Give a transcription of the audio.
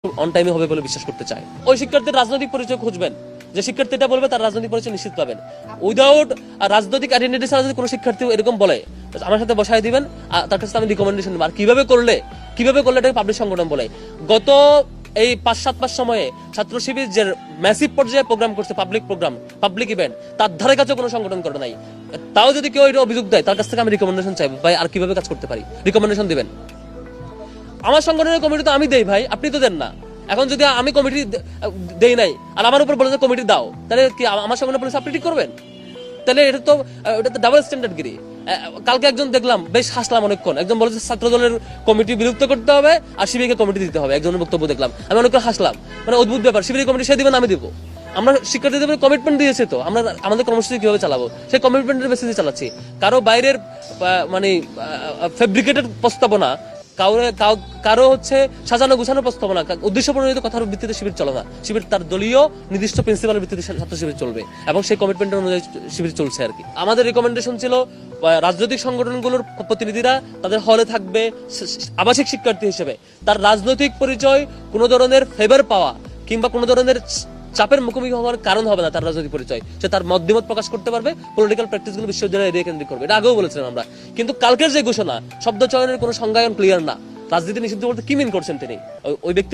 On টাইমে হবে বলে বিশ্বাস করতে চায়। ওই শিক্ষার্থীর রাজনৈতিক পরিচয় খুঁজবেন, যে শিক্ষার্থীটা বলবে তার রাজনৈতিক পরিচয় নিশ্চিত পাবেন। উইদাউট রাজনৈতিক আইডেন্টিটি ছাড়া যদি কোনো শিক্ষার্থী এরকম বলে, আমার সাথে বসায় দিবেন, তার কাছে আমি রিকমেন্ডেশন দেবো। আর কিভাবে করলে এটাকে পাবলিক সংগঠন বলে। গত এই 5-7 মাস সময়ে ছাত্র শিবির যে ম্যাসিভ পর্যায়ে প্রোগ্রাম করছে, পাবলিক ইভেন্ট, তার ধারে কাছে কোনো সংগঠন করে নাই। তাও যদি কেউ এটা অভিযোগ দেয়, তার কাছ থেকে আমি রিকমেন্ডেশন চাইবো, ভাই আর কিভাবে কাজ করতে পারি, রিকমেন্ডেশন দিবেন। আমার সংগঠনের কমিটি তো আমি দেই ভাই, আপনি তো দেন না। এখন যদি আমি কমিটি দেই নাই আর আমার উপর বলে যে কমিটি দাও, তাহলে কি আমার সংগঠনের পুলিশ আপনি ঠিক করবেন? তাহলে এটা তো ডাবল স্ট্যান্ডার্ড গিরি। কালকে একজন দেখলাম, বেশ হাসলাম অনেকক্ষণ, একজন বলেছে ছাত্র দলের কমিটি বিলুপ্ত করতে হবে আর শিবিরকে কমিটি দিতে হবে, একজনের বক্তব্য দেখলাম, আমি অনেকক্ষণ হাসলাম। মানে অদ্ভুত ব্যাপার, শিবির কমিটি সে দিবেন, আমি দিব। আমরা শিক্ষার্থীদের কমিটমেন্ট দিয়েছে, তো আমরা আমাদের কর্মসূচি কিভাবে চালাবো সেই কমিটমেন্টের বেসিসে চালাচ্ছি। কারো বাইরের মানে ফেব্রিকেটেড প্রস্তাবনা, কারো হচ্ছে সাজানো গুছানো প্রস্তাবনা, উদ্দেশ্য প্রণোদিত কথার ভিত্তিতে শিবির চলে না। শিবির তার দলীয় নির্দিষ্ট প্রিন্সিপালের ভিত্তিতে ছাত্র শিবির চলবে এবং সেই কমিটমেন্ট অনুযায়ী শিবির চলছে আর কি। আমাদের রিকমেন্ডেশন ছিল রাজনৈতিক সংগঠনগুলোর প্রতিনিধিরা তাদের হলে থাকবে আবাসিক শিক্ষার্থী হিসেবে, তার রাজনৈতিক পরিচয় কোনো ধরনের ফেভার পাওয়া কিংবা কোনো ধরনের চাপের মুখোমুখি হওয়ার কারণ হবে না। তার রাজনৈতিক পরিচয়, সে তার মতামত প্রকাশ করতে পারবে, পলিটিক্যাল প্র্যাকটিসগুলো বিশ্ববিদ্যালয়ে এরিয়া কেন্দ্রিক করবে। এটা আগেও বলেছিলাম আমরা। কিন্তু কালকের যে ঘোষণা, শব্দ চয়নের কোনো সংজ্ঞায়ন ক্লিয়ার না। রাজনীতি নিষিদ্ধ বলতে কি মিন করছেন তিনি? ওই ব্যক্তি